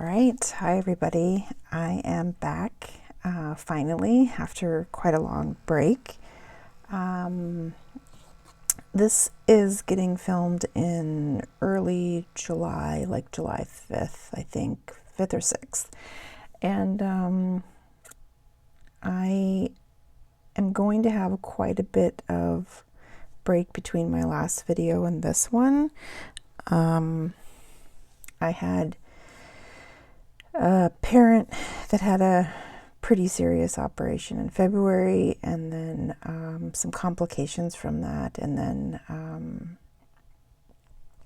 All right, hi everybody. I am back finally after quite a long break. This is getting filmed in early July, like July 5th, I think, 5th or 6th. And I am going to have quite a bit of break between my last video and this one. I had a parent that had a pretty serious operation in February, and then some complications from that, and then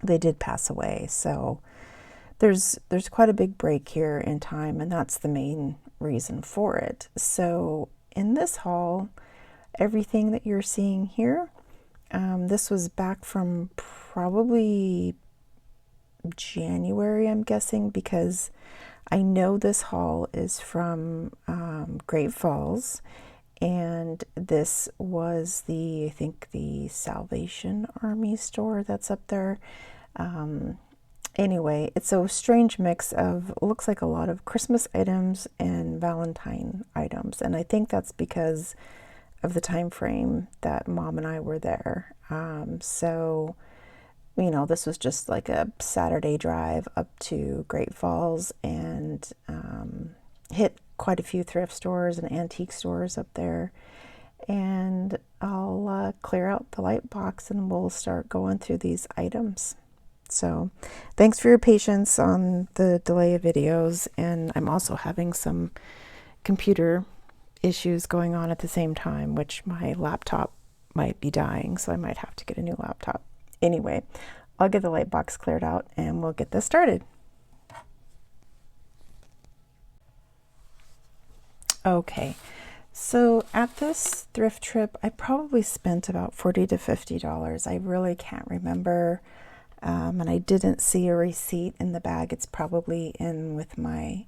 they did pass away. So there's quite a big break here in time, and that's the main reason for it. So in this haul, everything that you're seeing here, this was back from probably January, I'm guessing, because I know this haul is from Great Falls, and this was I think the Salvation Army store that's up there. Anyway, it's a strange mix of, looks like a lot of Christmas items and Valentine items, and I think that's because of the time frame that Mom and I were there. So you know, this was just like a Saturday drive up to Great Falls, and hit quite a few thrift stores and antique stores up there. And I'll clear out the light box and we'll start going through these items. So thanks for your patience on the delay of videos. And I'm also having some computer issues going on at the same time, which my laptop might be dying, so I might have to get a new laptop. Anyway, I'll get the light box cleared out and we'll get this started. Okay, so at this thrift trip, I probably spent about $40 to $50. I really can't remember, and I didn't see a receipt in the bag. It's probably in with my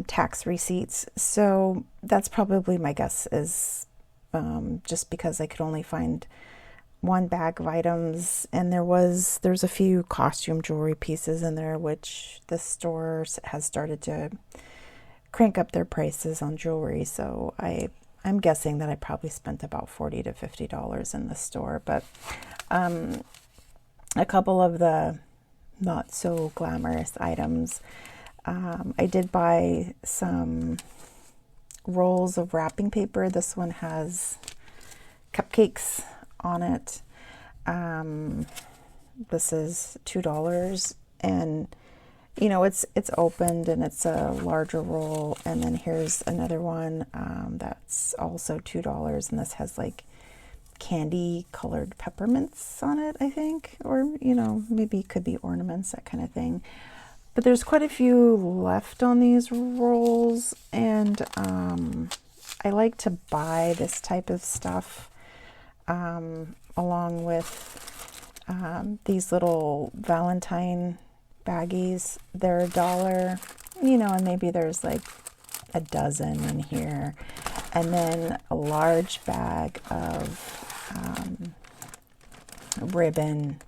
tax receipts, so that's probably my guess, is just because I could only find one bag of items, and there's a few costume jewelry pieces in there, which the store has started to crank up their prices on jewelry. So I'm guessing that I probably spent about $40 to $50 in the store. But a couple of the not so glamorous items, I did buy some rolls of wrapping paper. This one has cupcakes on it. This is $2, and you know, it's opened and it's a larger roll. And then here's another one that's also $2, and this has like candy colored peppermints on it, I think, or you know, maybe it could be ornaments, that kind of thing. But there's quite a few left on these rolls, and I like to buy this type of stuff along with these little Valentine baggies. They're $1, you know, and maybe there's like a dozen in here. And then a large bag of ribbon.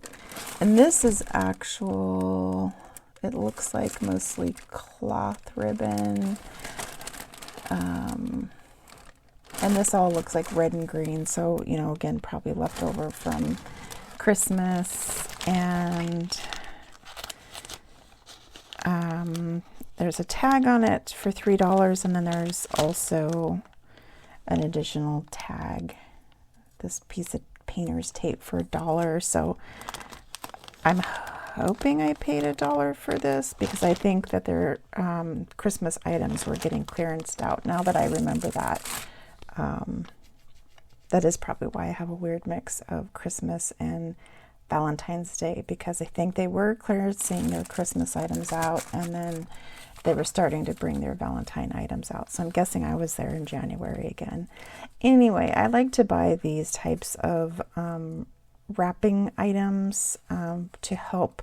And this is actual, it looks like mostly cloth ribbon. And this all looks like red and green. So, you know, again, probably left over from Christmas. And there's a tag on it for $3. And then there's also an additional tag, this piece of painter's tape, for $1. So I'm hoping I paid $1 for this, because I think that their Christmas items were getting clearanced out. Now that I remember that, that is probably why I have a weird mix of Christmas and Valentine's Day, because I think they were clearancing their Christmas items out, and then they were starting to bring their Valentine items out. So I'm guessing I was there in January again. Anyway, I like to buy these types of wrapping items to help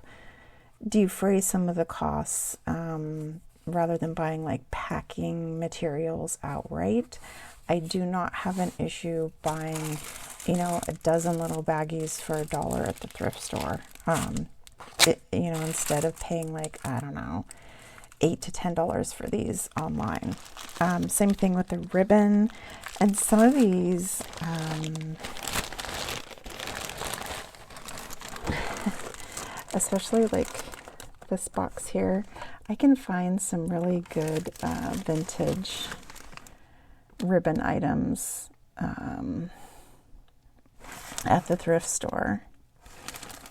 defray some of the costs, rather than buying like packing materials outright. I do not have an issue buying, you know, a dozen little baggies for $1 at the thrift store. You know, instead of paying like, I don't know, $8 to $10 for these online. Same thing with the ribbon. And some of these, especially like this box here, I can find some really good vintage ribbon items at the thrift store.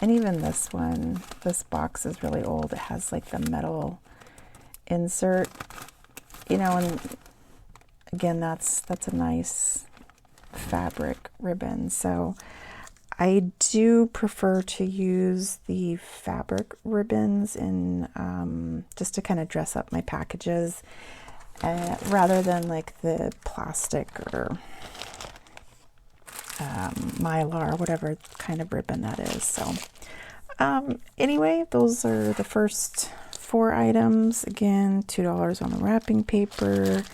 And even this one, this box is really old. It has like the metal insert, you know, and again, that's a nice fabric ribbon. So I do prefer to use the fabric ribbons in just to kind of dress up my packages rather than like the plastic or mylar, whatever kind of ribbon that is. So anyway, those are the first 4 items. Again, $2 on the wrapping paper,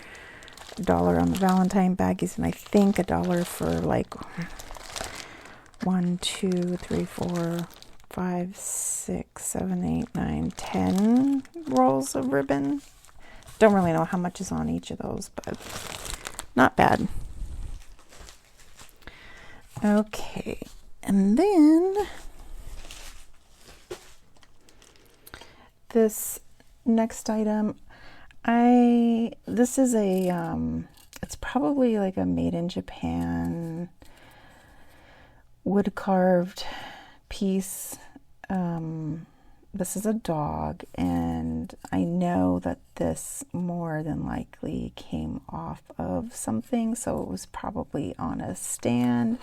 $1 on the Valentine baggies, and I think $1 for like 1, 2, 3, 4, 5, 6, 7, 8, 9, 10 rolls of ribbon. Don't really know how much is on each of those, but not bad. Okay, and then this next item, this is a, it's probably like a made in Japan wood carved piece. This is a dog, and I know that this more than likely came off of something, so it was probably on a stand,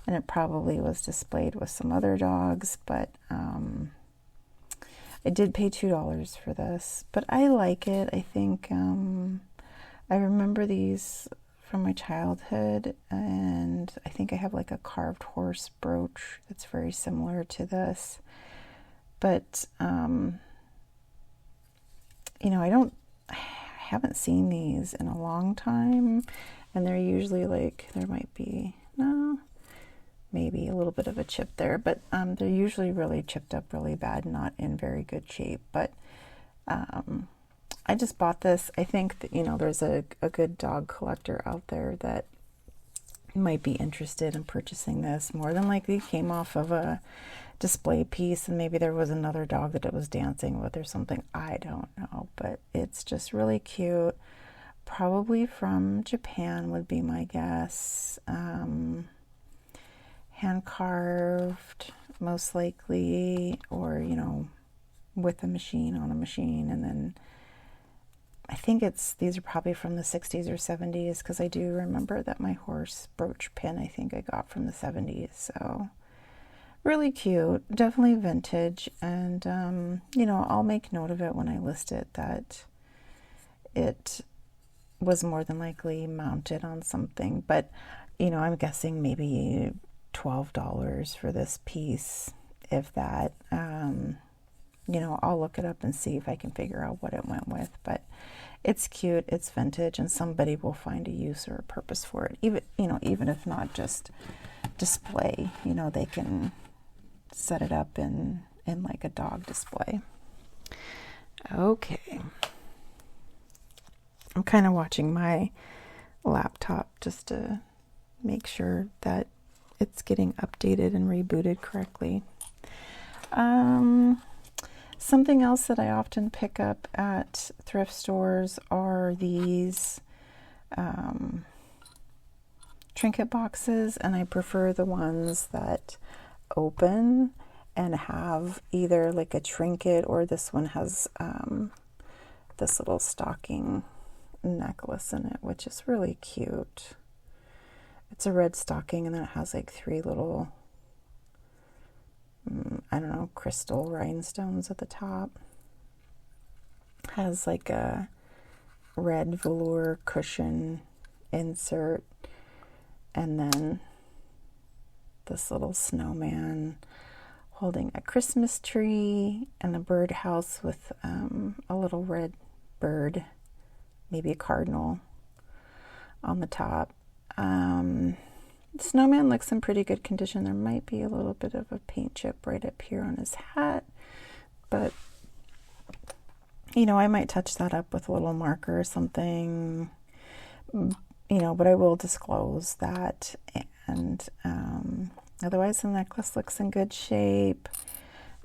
and it probably was displayed with some other dogs, but I did pay $2 for this, but I like it. I think I remember these from my childhood, and I think I have like a carved horse brooch that's very similar to this. But, you know, I haven't seen these in a long time, and they're usually like, there might be, no, maybe a little bit of a chip there, but they're usually really chipped up really bad, not in very good shape. But I just bought this. I think that, you know, there's a good dog collector out there that might be interested in purchasing this. More than likely it came off of a display piece, and maybe there was another dog that it was dancing with or something. I don't know, but it's just really cute. Probably from Japan would be my guess. Hand carved, most likely, or, you know, with a machine on a machine. And then I think these are probably from the 60s or 70s, because I do remember that my horse brooch pin I think I got from the 70s. So really cute, definitely vintage. And you know, I'll make note of it when I list it that it was more than likely mounted on something. But, you know, I'm guessing maybe $12 for this piece, if that. You know, I'll look it up and see if I can figure out what it went with. But it's cute, it's vintage, and somebody will find a use or a purpose for it. Even, you know, even if not just display, you know, they can set it up in like a dog display. Okay. I'm kind of watching my laptop just to make sure that it's getting updated and rebooted correctly. Something else that I often pick up at thrift stores are these trinket boxes, and I prefer the ones that open and have either like a trinket, or this one has this little stocking necklace in it, which is really cute. It's a red stocking, and then it has like 3 little, I don't know, crystal rhinestones at the top. Has like a red velour cushion insert, and then this little snowman holding a Christmas tree, and a birdhouse with a little red bird, maybe a cardinal, on the top. Snowman looks in pretty good condition. There might be a little bit of a paint chip right up here on his hat, but you know, I might touch that up with a little marker or something, you know, but I will disclose that. And otherwise, the necklace looks in good shape.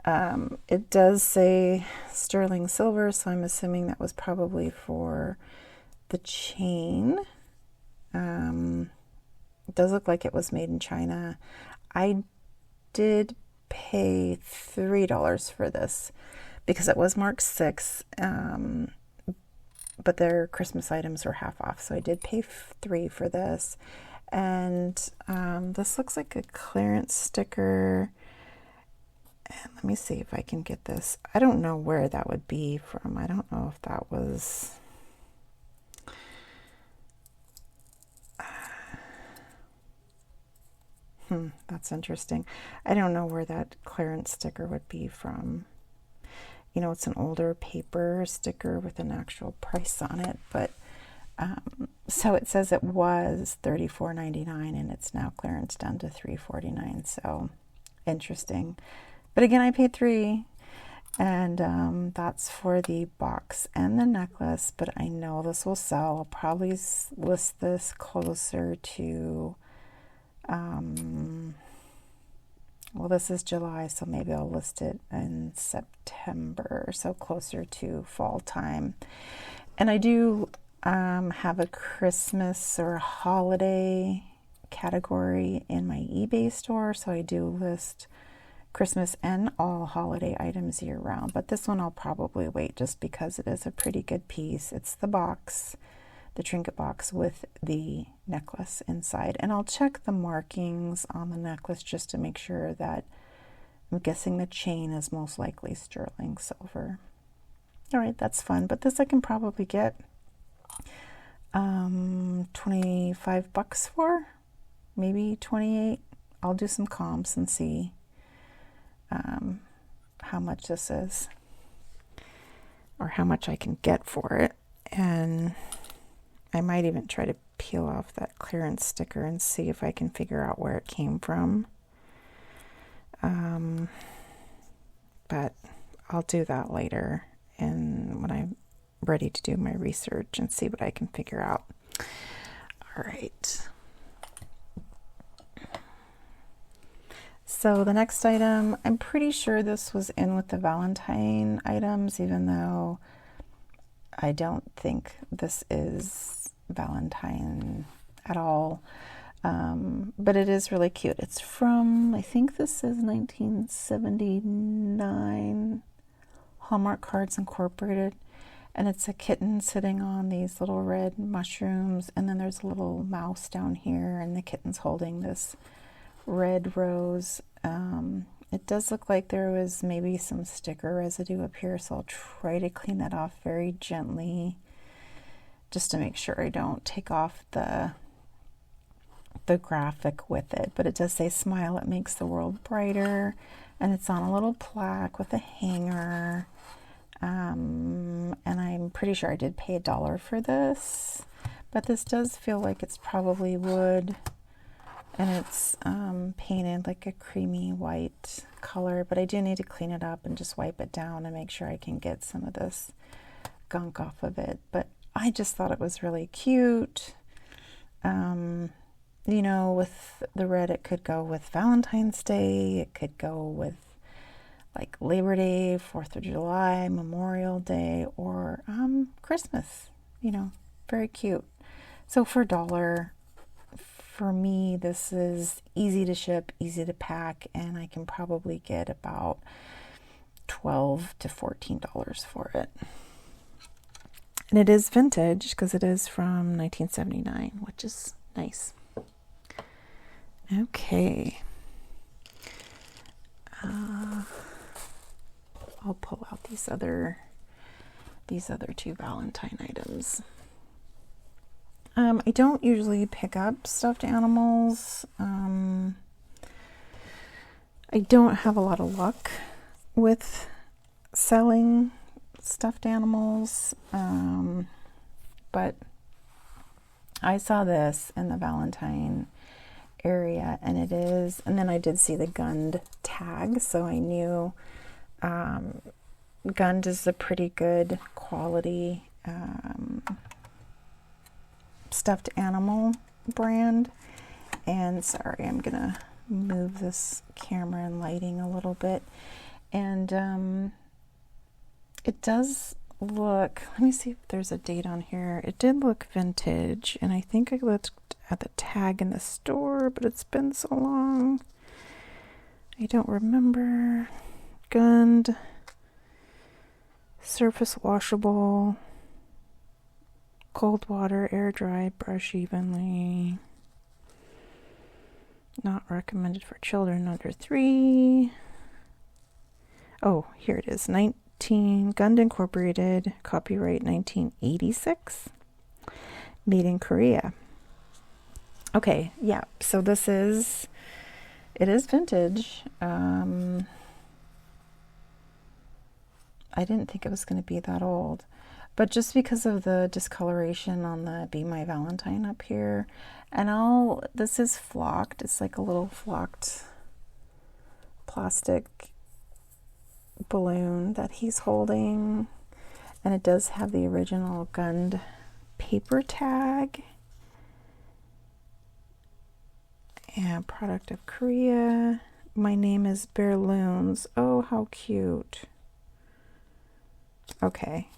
It does say sterling silver, so I'm assuming that was probably for the chain. It does look like it was made in China. I did pay $3 for this because it was marked 6, but their Christmas items were half off, so I did pay $3 for this. And this looks like a clearance sticker. And let me see if I can get this. I don't know where that would be from. I don't know if that was... that's interesting. I don't know where that clearance sticker would be from. You know, it's an older paper sticker with an actual price on it, but so it says it was $34.99 and it's now clearance down to $3.49. So interesting. But again, I paid $3, and that's for the box and the necklace. But I know this will sell. I'll probably list this closer to. Well, this is July, so maybe I'll list it in September, so closer to fall time. And I do have a Christmas or holiday category in my eBay store, so I do list Christmas and all holiday items year round. But this one I'll probably wait just because it is a pretty good piece. It's the box, the trinket box with the necklace inside. And I'll check the markings on the necklace just to make sure that I'm guessing the chain is most likely sterling silver. All right, that's fun. But this I can probably get $25 for, maybe 28. I'll do some comps and see how much this is or how much I can get for it. And I might even try to peel off that clearance sticker and see if I can figure out where it came from. But I'll do that later, and when I'm ready to do my research and see what I can figure out. All right. So the next item, I'm pretty sure this was in with the Valentine items, even though I don't think this is Valentine at all. But it is really cute. It's from, I think this is 1979, Hallmark Cards Incorporated. And it's a kitten sitting on these little red mushrooms. And then there's a little mouse down here, and the kitten's holding this red rose. It does look like there was maybe some sticker residue up here, so I'll try to clean that off very gently just to make sure I don't take off the graphic with it. But it does say smile, it makes the world brighter, and it's on a little plaque with a hanger. And I'm pretty sure I did pay $1 for this, but this does feel like it's probably wood. And it's painted like a creamy white color, but I do need to clean it up and just wipe it down and make sure I can get some of this gunk off of it. But I just thought it was really cute. You know, with the red, it could go with Valentine's Day. It could go with like Labor Day, 4th of July, Memorial Day, or Christmas. You know, very cute. So for $1, for me, this is easy to ship, easy to pack, and I can probably get about $12 to $14 for it. And it is vintage because it is from 1979, which is nice. Okay. I'll pull out these other two Valentine items. I don't usually pick up stuffed animals. I don't have a lot of luck with selling stuffed animals, but I saw this in the Valentine area, and it is, and then I did see the gunned tag, so I knew Gund is a pretty good quality stuffed animal brand. And sorry, I'm gonna move this camera and lighting a little bit. And it does look, let me see if there's a date on here. It did look vintage, and I think I looked at the tag in the store, but it's been so long. I don't remember. Gund, surface washable, cold water, air dry, brush evenly. Not recommended for children under 3. Oh, here it is. Gund Incorporated, copyright 1986. Made in Korea. Okay, yeah. So it is vintage. I didn't think it was going to be that old. But just because of the discoloration on the Be My Valentine up here, and this is flocked. It's like a little flocked plastic balloon that he's holding. And it does have the original Gund paper tag. And product of Korea. My name is Bearloons. Oh, how cute. Okay.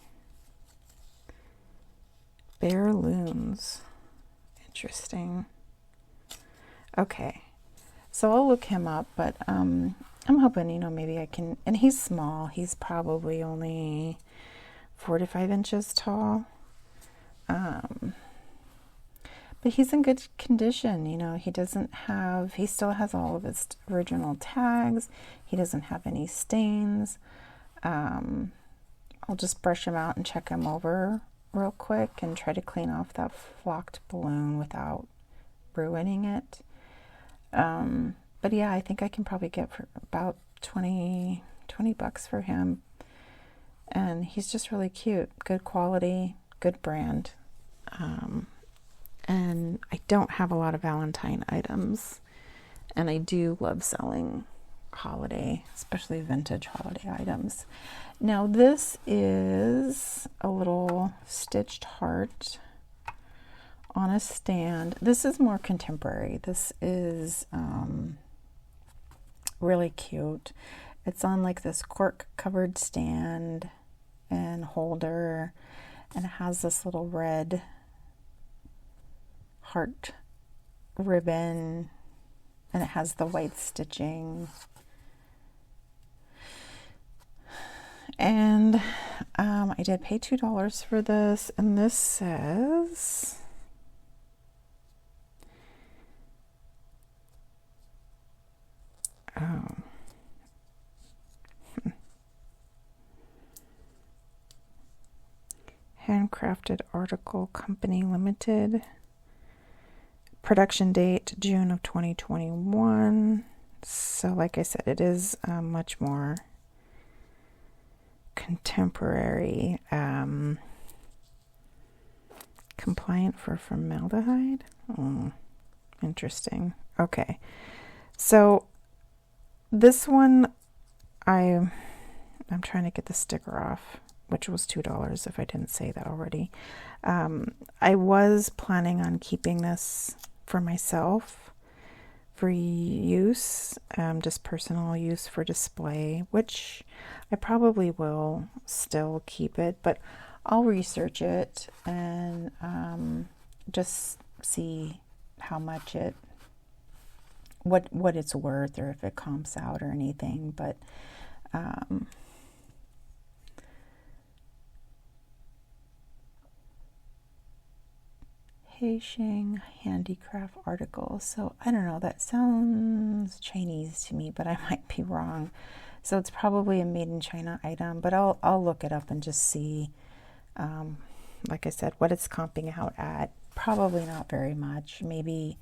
Bearloons. Interesting. Okay. So I'll look him up, but I'm hoping, maybe I can, and he's small. He's probably only 4 to 5 inches tall. But he's in good condition. He still has all of his original tags. He doesn't have any stains. I'll just brush him out and check him over real quick and try to clean off that flocked balloon without ruining it. But yeah, I think I can probably get for about 20 bucks for him. And he's just really cute. Good quality, good brand. And I don't have a lot of Valentine items. And I do love selling holiday, especially vintage holiday items. Now this is a little stitched heart on a stand. This is more contemporary. This is really cute. It's on like this cork covered stand and holder, and it has this little red heart ribbon, and it has the white stitching. And I did pay $2 for this, and this says Handcrafted Article Company Limited. Production date June of 2021. So like I said, it is much more contemporary. Compliant for formaldehyde. Interesting. Okay, so this one I'm trying to get the sticker off, which was $2 if I didn't say that already. I was planning on keeping this for myself for use, just personal use for display, which I probably will still keep it, but I'll research it and just see how much what it's worth, or if it comps out or anything. But Heisheng handicraft article. So I don't know, that sounds Chinese to me, but I might be wrong. So it's probably a made in China item, but I'll look it up and just see, like I said, what it's comping out at. Probably not very much, maybe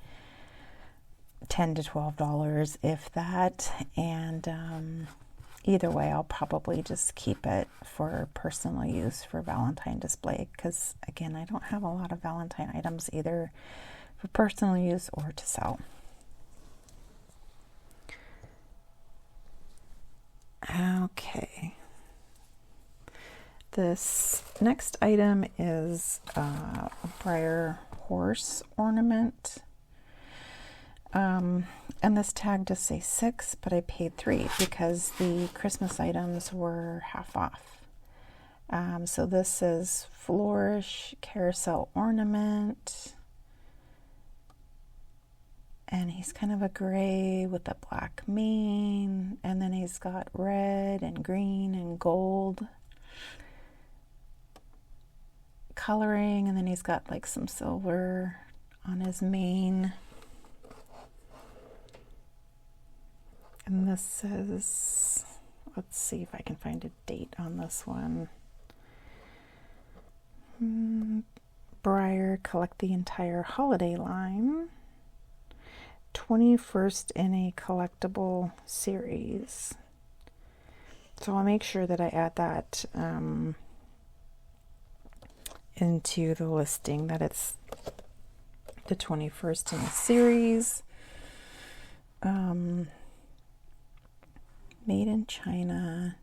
$10 to $12, if that. And either way, I'll probably just keep it for personal use for Valentine display, because again, I don't have a lot of Valentine items either for personal use or to sell. Okay. This next item is a briar horse ornament. And this tag does say 6, but I paid 3 because the Christmas items were half off. So this is flourish carousel ornament. And he's kind of a gray with a black mane. And then he's got red and green and gold coloring. And then he's got like some silver on his mane. And this says, let's see if I can find a date on this one. Briar, collect the entire holiday line. 21st in a collectible series. So I'll make sure that I add that into the listing, that it's the 21st in a series. Made in China,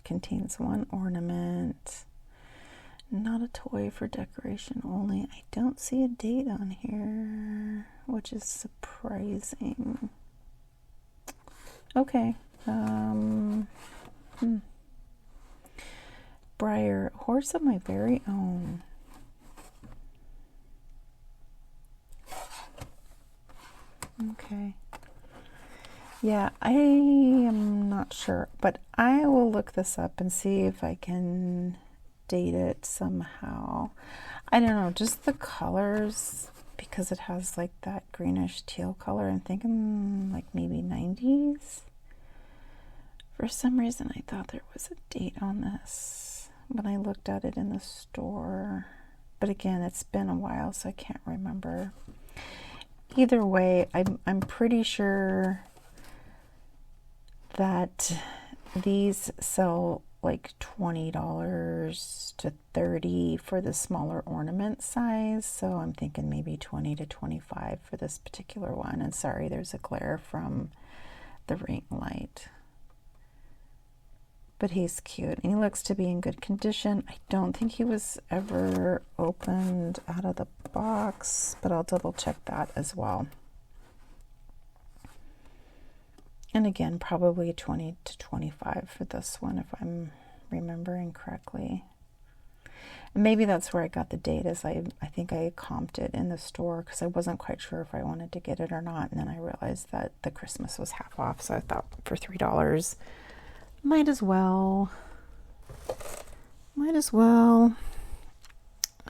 contains 1 ornament, not a toy for decoration only. I don't see a date on here, which is surprising. Okay. Briar, horse of my very own. Okay. Yeah, I am not sure, but I will look this up and see if I can date it somehow. I don't know, just the colors, because it has like that greenish teal color. I'm thinking like maybe 90s. For some reason, I thought there was a date on this when I looked at it in the store. But again, it's been a while, so I can't remember. Either way, I'm pretty sure that these sell like $20 to $30 for the smaller ornament size. So I'm thinking maybe $20 to $25 for this particular one. And sorry, there's a glare from the ring light. But he's cute and he looks to be in good condition. I don't think he was ever opened out of the box, but I'll double check that as well. And again, probably 20 to 25 for this one, if I'm remembering correctly. And maybe that's where I got the date, as I think I comped it in the store because I wasn't quite sure if I wanted to get it or not. And then I realized that the Christmas was half off, so I thought for $3, might as well.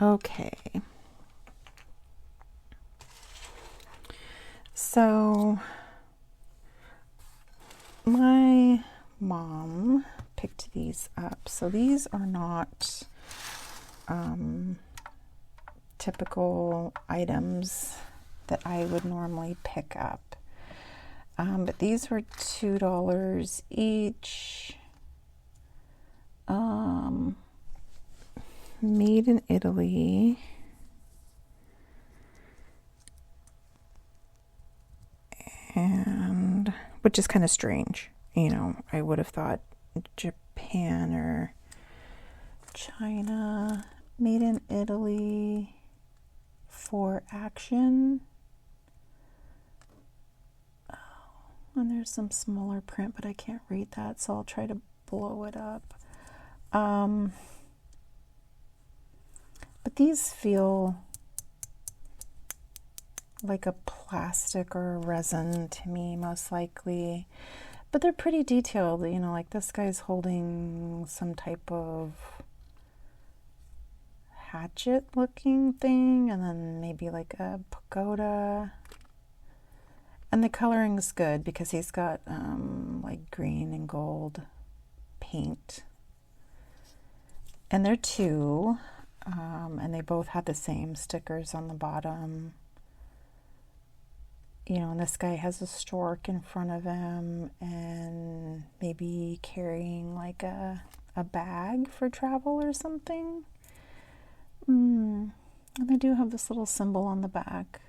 Okay. So my mom picked these up. So these are not typical items that I would normally pick up. But these were $2 each. Made in Italy. And which is kind of strange. You know, I would have thought Japan or China. Made in Italy for action. Oh, and there's some smaller print, but I can't read that, so I'll try to blow it up. But these feel like a plastic or a resin to me, most likely. But they're pretty detailed, you know, like this guy's holding some type of hatchet looking thing, and then maybe like a pagoda. And the coloring's good because he's got like green and gold paint. And they're 2, and they both had the same stickers on the bottom. You know, and this guy has a stork in front of him and maybe carrying like a bag for travel or something. And they do have this little symbol on the back.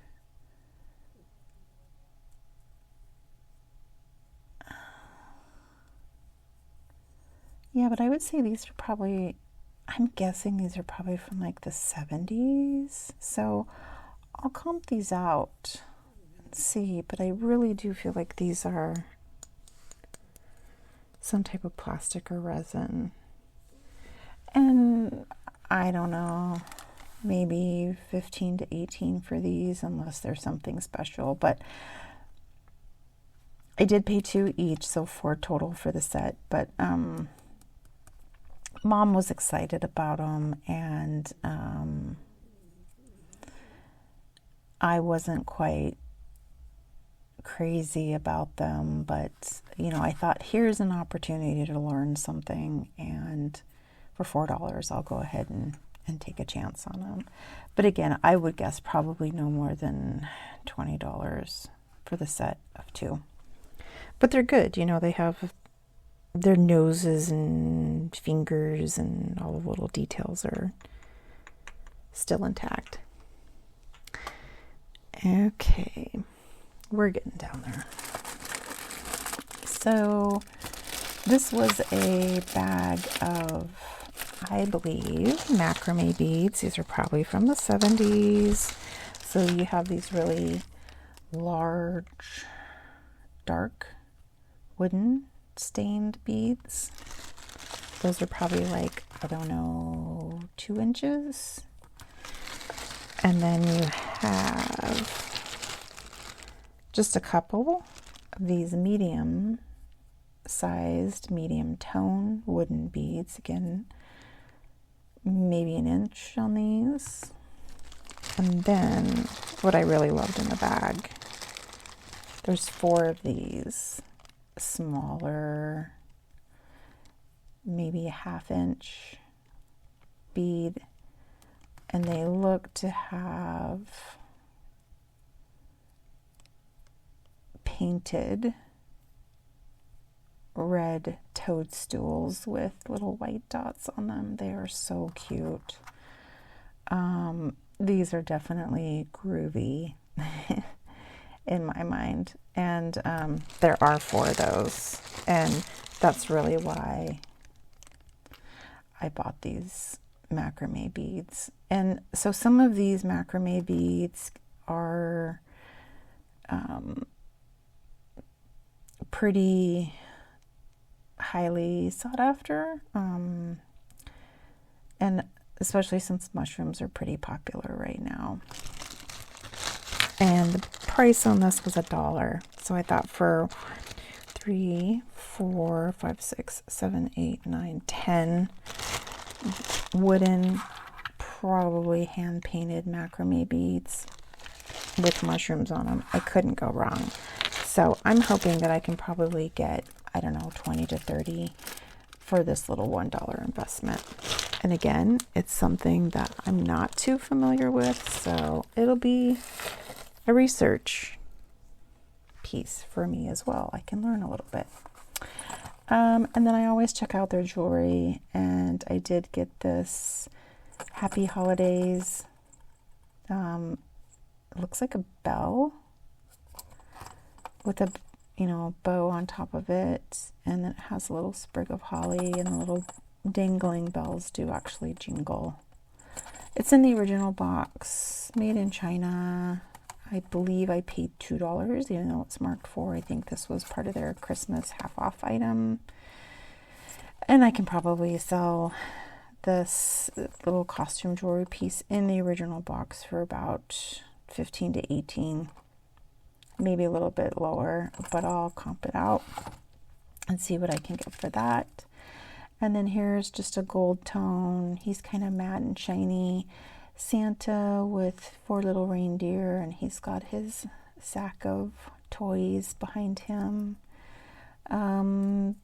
Yeah, but I would say these are probably, I'm guessing these are probably from like the 70s. So I'll comp these out and see, but I really do feel like these are some type of plastic or resin. And I don't know, maybe 15 to 18 for these, unless there's something special. But I did pay 2 each, so 4 total for the set. But Mom was excited about them, and I wasn't quite crazy about them, but you know, I thought here's an opportunity to learn something, and for $4 I'll go ahead and take a chance on them. But again, I would guess probably no more than $20 for the set of 2. But they're good, you know, they have their noses and fingers and all the little details are still intact. Okay, we're getting down there. So this was a bag of, I believe, macrame beads. These are probably from the 70s. So you have these really large, dark, wooden stained beads. Those are probably like, I don't know, 2 inches. And then you have just a couple of these medium sized, medium tone wooden beads. Again, maybe 1 inch on these. And then what I really loved in the bag, there's 4 of these smaller, maybe a 1/2 inch bead, and they look to have painted red toadstools with little white dots on them. They are so cute. These are definitely groovy in my mind, and there are 4 of those, and that's really why I bought these macrame beads. And so some of these macrame beads are pretty highly sought after, and especially since mushrooms are pretty popular right now. And the price on this was $1. So I thought for 3, 4, 5, 6, 7, 8, 9, 10 wooden, probably hand painted macrame beads with mushrooms on them, I couldn't go wrong. So I'm hoping that I can probably get, I don't know, 20 to 30 for this little $1 investment. And again, it's something that I'm not too familiar with, so it'll be a research piece for me as well. I can learn a little bit. And then I always check out their jewelry, and I did get this Happy Holidays. It looks like a bell with a, you know, bow on top of it, and then it has a little sprig of holly, and the little dangling bells do actually jingle. It's in the original box, made in China. I believe I paid $2, even though it's marked 4. I think this was part of their Christmas half-off item. And I can probably sell this little costume jewelry piece in the original box for about 15 to 18, maybe a little bit lower, but I'll comp it out and see what I can get for that. And then here's just a gold tone. He's kind of matte and shiny. Santa with 4 little reindeer, and he's got his sack of toys behind him.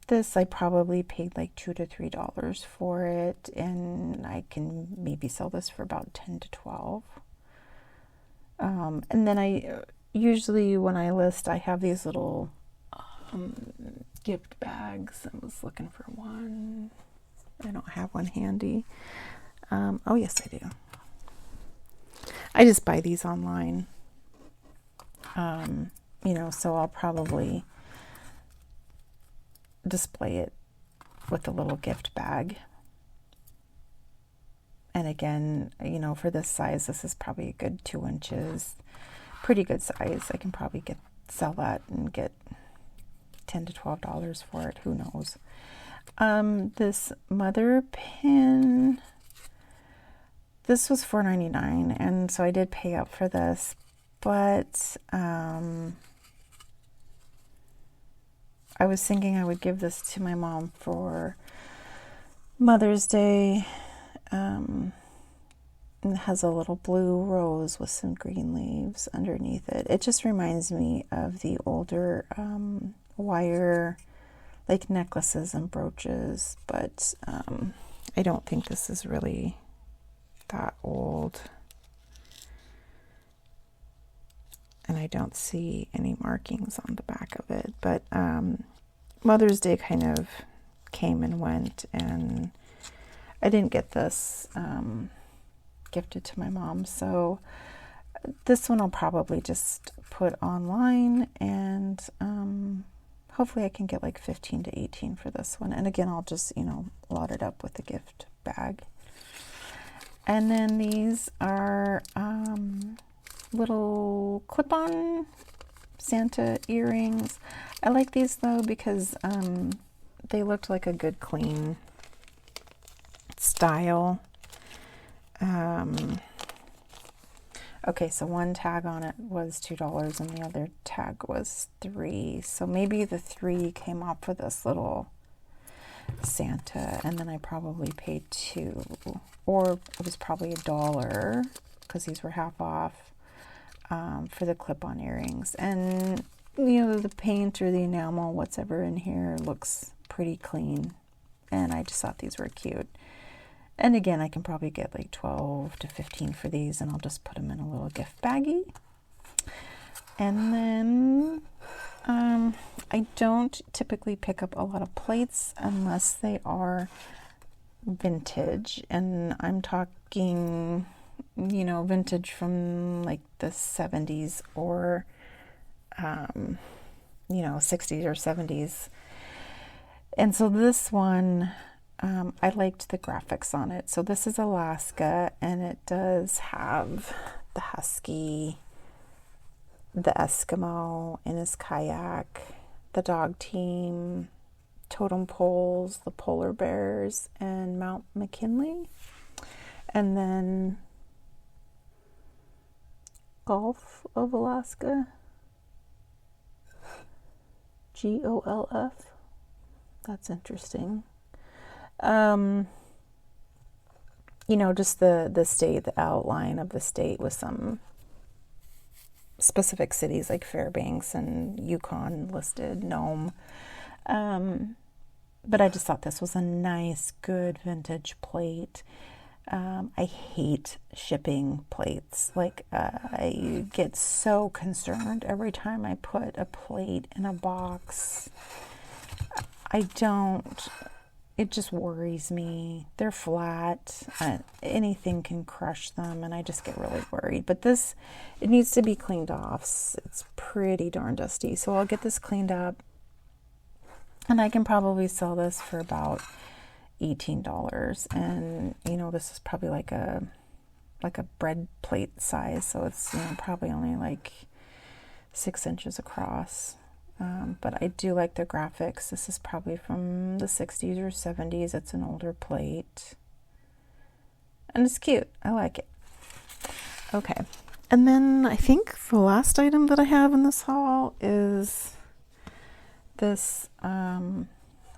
This I probably paid like $2 to $3 for it, and I can maybe sell this for about 10 to 12. And then I usually, when I list, I have these little gift bags. I was looking for one. I don't have one handy. Oh yes, I do. I just buy these online. You know, so I'll probably display it with a little gift bag. And again, you know, for this size, this is probably a good 2 inches. Pretty good size. I can probably sell that and get $10 to $12 for it. Who knows? This mother pin, this was $4.99, and so I did pay up for this, but I was thinking I would give this to my mom for Mother's Day. It has a little blue rose with some green leaves underneath it. It just reminds me of the older wire, like necklaces and brooches, but I don't think this is really that old. And I don't see any markings on the back of it, but Mother's Day kind of came and went, and I didn't get this gifted to my mom, so this one I'll probably just put online, and hopefully I can get like 15 to 18 for this one. And again, I'll just, you know, lot it up with the gift bag. And then these are little clip-on Santa earrings. I like these though because they looked like a good clean style. Okay, so one tag on it was $2 and the other tag was $3. So maybe the $3 came off for this little Santa, and then I probably paid $2, or it was probably $1 because these were half off for the clip-on earrings. And you know, the paint or the enamel, whatever in here, looks pretty clean, and I just thought these were cute. And again, I can probably get like 12 to 15 for these, and I'll just put them in a little gift baggie. And then I don't typically pick up a lot of plates unless they are vintage. And I'm talking, you know, vintage from like the 70s or, you know, 60s or 70s. And so this one, I liked the graphics on it. So this is Alaska, and it does have the husky, the Eskimo in his kayak, the dog team, totem poles, the polar bears, and Mount McKinley. And then Gulf of Alaska, GOLF. That's interesting. You know, just the state, the outline of the state with some specific cities like Fairbanks and Yukon listed, Nome. But I just thought this was a nice, good vintage plate. I hate shipping plates. Like, I get so concerned every time I put a plate in a box. It just worries me. They're flat. Anything can crush them, and I just get really worried. But this, it needs to be cleaned off. It's pretty darn dusty. So I'll get this cleaned up, and I can probably sell this for about $18. And, you know, this is probably like a bread plate size. So it's, you know, probably only like 6 inches across. But I do like the graphics. This is probably from the 60s or 70s. It's an older plate. And it's cute. I like it. Okay. And then I think the last item that I have in this haul is this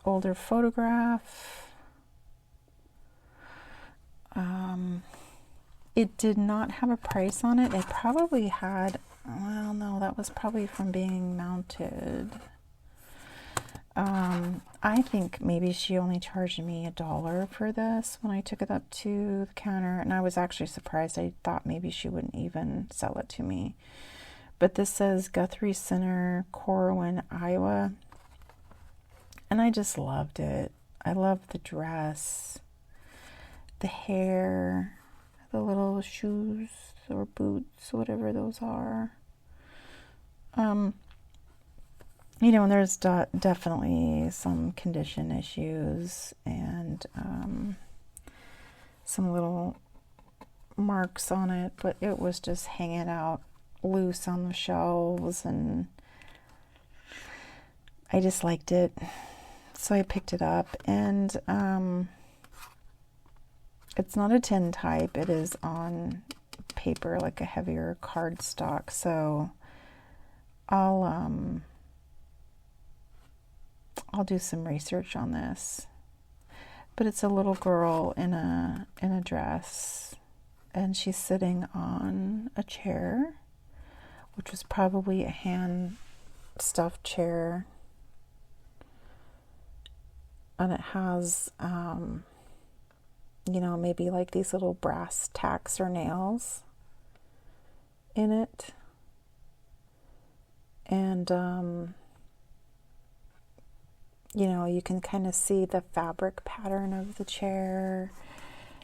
older photograph. It did not have a price on it. It probably had... Well, no, that was probably from being mounted. I think maybe she only charged me $1 for this when I took it up to the counter, and I was actually surprised. I thought maybe she wouldn't even sell it to me. But this says Guthrie Center, Corwin, Iowa, and I just loved it. I loved the dress, the hair, the little shoes or boots, whatever those are. you know, and there's definitely some condition issues and some little marks on it, but it was just hanging out loose on the shelves, and I just liked it, so I picked it up. And it's not a tin type, it is on paper, like a heavier cardstock, so I'll do some research on this. But it's a little girl in a dress, and she's sitting on a chair, which was probably a hand stuffed chair, and it has you know, maybe like these little brass tacks or nails in it. And you know, you can kind of see the fabric pattern of the chair.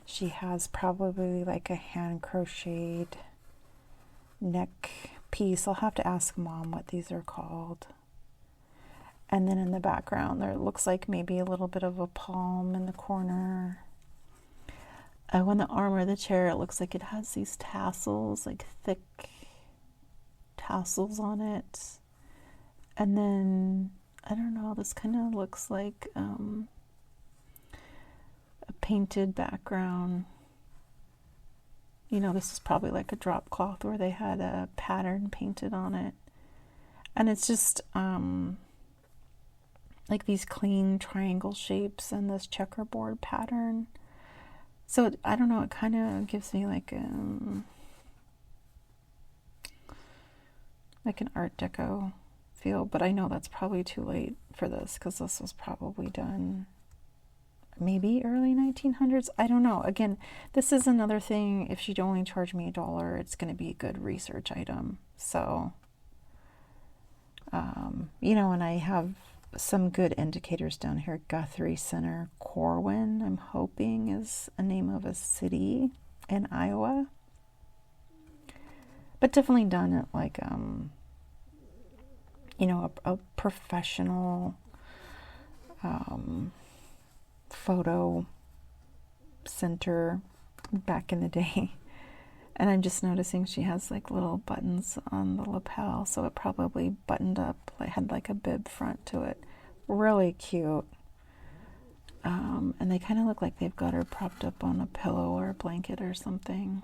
She has probably like a hand crocheted neck piece. I'll have to ask Mom what these are called. And then in the background there looks like maybe a little bit of a palm in the corner. On the arm of the chair, it looks like it has these tassels, like thick tassels on it. And then, I don't know, this kind of looks like a painted background. You know, this is probably like a drop cloth where they had a pattern painted on it. And it's just like these clean triangle shapes and this checkerboard pattern. So I don't know, it kind of gives me like an Art Deco feel, but I know that's probably too late for this because this was probably done maybe early 1900s. I don't know. Again, this is another thing. If she'd only charge me $1, it's going to be a good research item. So, you know, and I have some good indicators down here. Guthrie Center, Corwin, I'm hoping is a name of a city in Iowa. But definitely done at like, you know, a professional photo center back in the day. And I'm just noticing she has like little buttons on the lapel, so it probably buttoned up, like had like a bib front to it. Really cute. And they kind of look like they've got her propped up on a pillow or a blanket or something.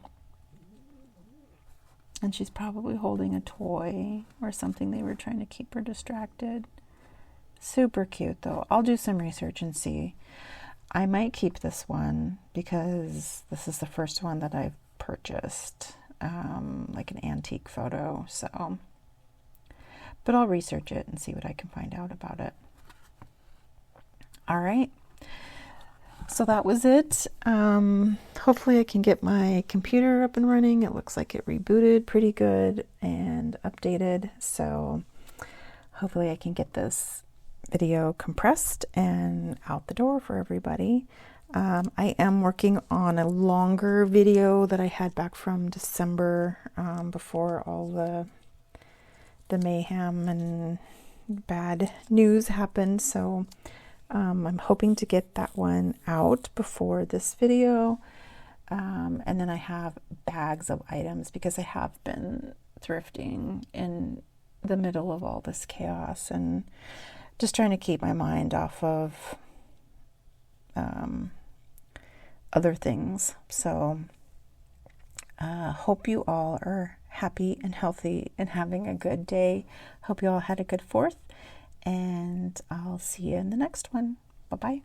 And she's probably holding a toy or something. They were trying to keep her distracted. Super cute though. I'll do some research and see. I might keep this one because this is the first one that I've purchased, like an antique photo. So, but I'll research it and see what I can find out about it. All right. So that was it. Hopefully I can get my computer up and running. It looks like it rebooted pretty good and updated. So hopefully I can get this video compressed and out the door for everybody. I am working on a longer video that I had back from December, before all the mayhem and bad news happened. So I'm hoping to get that one out before this video. And then I have bags of items because I have been thrifting in the middle of all this chaos and just trying to keep my mind off of other things. So hope you all are happy and healthy and having a good day. Hope you all had a good 4th, and I'll see you in the next one. Bye-bye.